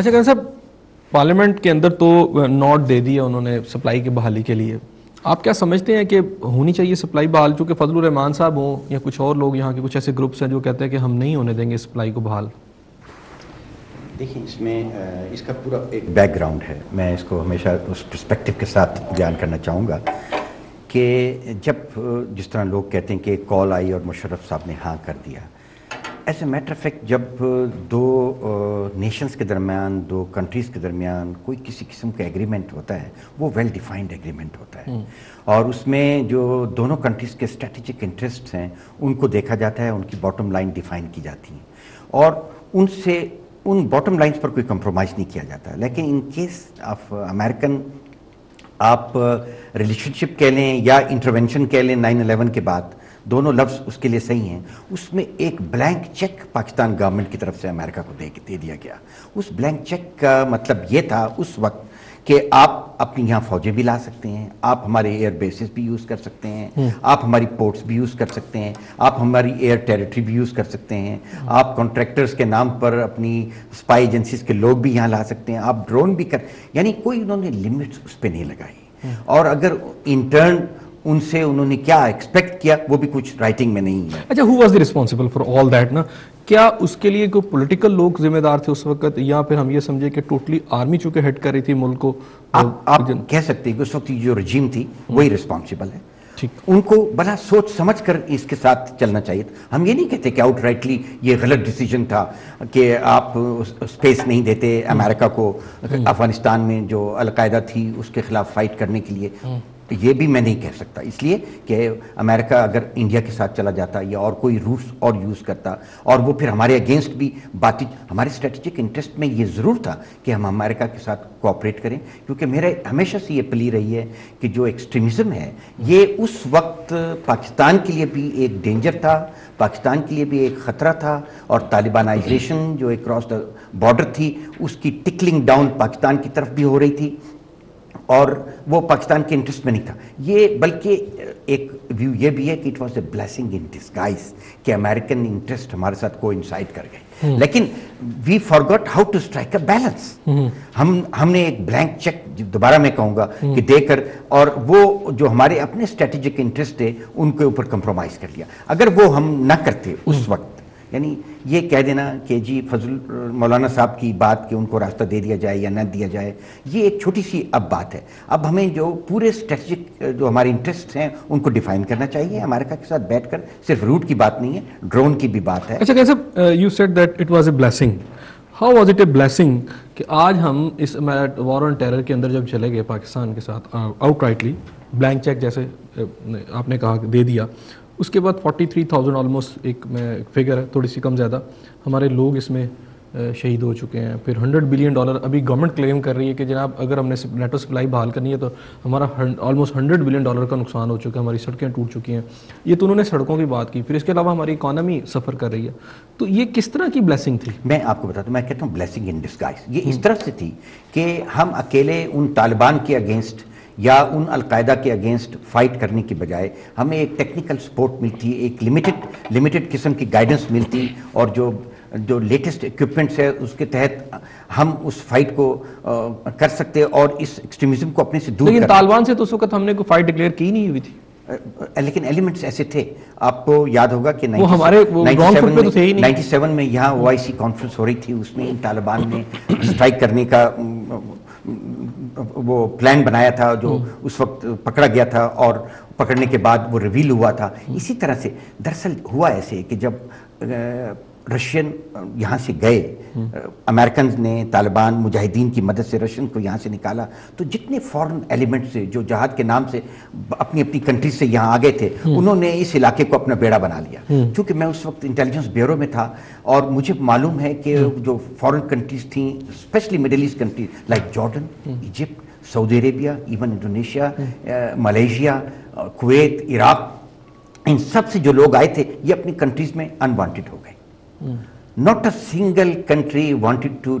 اچھا کہ صاحب پارلیمنٹ کے اندر تو نوٹ دے دیا انہوں نے سپلائی کی بحالی کے لیے. آپ کیا سمجھتے ہیں کہ ہونی چاہیے سپلائی بحال, چونکہ فضل الرحمان صاحب ہوں یا کچھ اور لوگ یہاں کے کچھ ایسے گروپس ہیں جو کہتے ہیں کہ ہم نہیں ہونے دیں گے سپلائی کو بحال؟ دیکھیں اس میں اس کا پورا ایک بیک گراؤنڈ ہے, میں اس کو ہمیشہ اس پرسپیکٹو کے ساتھ بیان کرنا چاہوں گا کہ جب جس طرح لوگ کہتے ہیں کہ کال آئی اور مشرف صاحب نے ہاں کر دیا, as a matter of fact جب دو نیشنز کے درمیان, دو کنٹریز کے درمیان کوئی کسی قسم کا ایگریمنٹ ہوتا ہے وہ ویل ڈیفائنڈ ایگریمنٹ ہوتا ہے, اور اس میں جو دونوں کنٹریز کے اسٹریٹجک انٹرسٹس ہیں ان کو دیکھا جاتا ہے, ان کی باٹم لائن ڈیفائن کی جاتی ہیں اور ان باٹم لائنز پر کوئی کمپرومائز نہیں کیا جاتا. لیکن ان کیس آف امریکن آپ ریلیشن شپ کہہ لیں یا انٹروینشن کہہ لیں 9/11 کے بعد, دونوں لفظ اس کے لیے صحیح ہیں, اس میں ایک بلینک چیک پاکستان گورنمنٹ کی طرف سے امریکہ کو دے دیا گیا. اس بلینک چیک کا مطلب یہ تھا اس وقت کہ آپ اپنی یہاں فوجیں بھی لا سکتے ہیں, آپ ہمارے ایئر بیسز بھی یوز کر سکتے ہیں, آپ ہماری پورٹس بھی یوز کر سکتے ہیں, آپ ہماری ایئر ٹیریٹری بھی یوز کر سکتے ہیں, آپ کانٹریکٹرز کے نام پر اپنی اسپائی ایجنسیز کے لوگ بھی یہاں لا سکتے ہیں, آپ ڈرون بھی یعنی کوئی انہوں نے لمٹس اس پہ نہیں لگائی. اور اگر انٹرن ان سے انہوں نے کیا ایکسپیکٹ کیا وہ بھی کچھ رائٹنگ میں نہیں ہے. اچھا, who was the responsible for all that نا؟ کیا اس کے لیے کوئی پولیٹیکل لوگ ذمہ دار تھے اس وقت, یا پھر ہم یہ سمجھے کہ ٹوٹلی آرمی چونکہ ہیڈ کر رہی تھی ملک کو؟ آپ کہہ سکتے ہیں کہ اس وقت جو رجیم تھی وہی ریسپانسبل ہے. ان کو بڑا سوچ سمجھ کر اس کے ساتھ چلنا چاہیے تھا. ہم یہ نہیں کہتے کہ آؤٹ رائٹلی یہ غلط ڈیسیجن تھا کہ آپ اسپیس نہیں دیتے امریکہ کو افغانستان میں جو القاعدہ تھی اس کے خلاف فائٹ کرنے کے لیے. یہ بھی میں نہیں کہہ سکتا, اس لیے کہ امریکہ اگر انڈیا کے ساتھ چلا جاتا یا اور کوئی روٹس اور یوز کرتا اور وہ پھر ہمارے اگینسٹ بھی باتیں, ہمارے اسٹریٹجک انٹرسٹ میں یہ ضرور تھا کہ ہم امریکہ کے ساتھ کوآپریٹ کریں, کیونکہ میرے ہمیشہ سے یہ پلی رہی ہے کہ جو ایکسٹریمزم ہے یہ اس وقت پاکستان کے لیے بھی ایک ڈینجر تھا, پاکستان کے لیے بھی ایک خطرہ تھا, اور طالبانائزیشن جو ایک کراس دا بارڈر تھی اس کی ٹکلنگ ڈاؤن پاکستان کی طرف بھی ہو رہی تھی, اور وہ پاکستان کے انٹرسٹ میں نہیں تھا. یہ بلکہ ایک ویو یہ بھی ہے کہ it was a blessing in disguise کہ امریکن انٹرسٹ ہمارے ساتھ کو انسائڈ کر گئے. لیکن we forgot how to strike a balance. ہم نے ایک بلینک چیک دوبارہ میں کہوں گا کہ دے کر, اور وہ جو ہمارے اپنے اسٹریٹجک انٹرسٹ ہے ان کے اوپر کمپرومائز کر لیا. اگر وہ ہم نہ کرتے اس وقت, یعنی یہ کہہ دینا کہ جی فضل مولانا صاحب کی بات کہ ان کو راستہ دے دیا جائے یا نہ دیا جائے, یہ ایک چھوٹی سی اب بات ہے. اب ہمیں جو پورے اسٹریٹجک جو ہمارے انٹرسٹ ہیں ان کو ڈیفائن کرنا چاہیے امریکہ کے ساتھ بیٹھ کر. صرف روٹ کی بات نہیں ہے, ڈرون کی بھی بات ہے. اچھا کیسے you said that it was a blessing, how was it a blessing کہ آج ہم اس وار آن ٹیرر کے اندر جب چلے گئے پاکستان کے ساتھ آؤٹ رائٹلی بلینک چیک جیسے آپ نے کہا دے دیا, اس کے بعد 43,000 آلموسٹ ایک فگر ہے تھوڑی سی کم زیادہ ہمارے لوگ اس میں شہید ہو چکے ہیں. پھر $100 بلین ابھی گورنمنٹ کلیم کر رہی ہے کہ جناب اگر ہم نے نیٹو سپلائی بحال کرنی ہے تو ہمارا آلموسٹ $100 بلین کا نقصان ہو چکا ہے, ہماری سڑکیں ٹوٹ چکی ہیں. یہ تو انہوں نے سڑکوں کی بات کی, پھر اس کے علاوہ ہماری اکانومی سفر کر رہی ہے. تو یہ کس طرح کی بلیسنگ تھی؟ میں آپ کو بتاتا ہوں, میں کہتا ہوں بلیسنگ ان ڈسگائز. یہ اس طرح سے تھی کہ ہم اکیلے ان طالبان کے اگینسٹ یا ان القاعدہ کے اگینسٹ فائٹ کرنے کی بجائے ہمیں ایک ٹیکنیکل سپورٹ ملتی, ایک لمیٹڈ قسم کی گائیڈنس ملتی, اور جو لیٹسٹ ایکوپمنٹس ہے اس کے تحت ہم اس فائٹ کو کر سکتے اور اس ایکسٹریمزم کو اپنے سے دور. لیکن طالبان سے تو اس وقت ہم نے کوئی فائٹ ڈکلیئر کی نہیں ہوئی تھی, لیکن ایلیمنٹس ایسے تھے. آپ کو یاد ہوگا کہ 97 میں یہاں OIC کانفرنس ہو رہی تھی, اس میں طالبان نے اسٹرائک کرنے کا وہ پلان بنایا تھا جو اس وقت پکڑا گیا تھا, اور پکڑنے کے بعد وہ ریویل ہوا تھا. اسی طرح سے دراصل ہوا ایسے کہ جب رشین یہاں سے گئے, امریکنز نے طالبان مجاہدین کی مدد سے رشین کو یہاں سے نکالا, تو جتنے فورن ایلیمنٹ سے جو جہاد کے نام سے اپنی کنٹری سے یہاں آ گئے تھے انہوں نے اس علاقے کو اپنا بیڑا بنا لیا. چونکہ میں اس وقت انٹیلیجنس بیورو میں تھا اور مجھے معلوم ہے کہ جو فورن کنٹریز تھیں specially Middle East countries like Jordan, Egypt, Saudi Arabia, even Indonesia, Malaysia, Kuwait, Iraq, ان سب سے جو لوگ آئے تھے یہ اپنی کنٹریز میں انوانٹیڈ ہو گئے. not a single country wanted to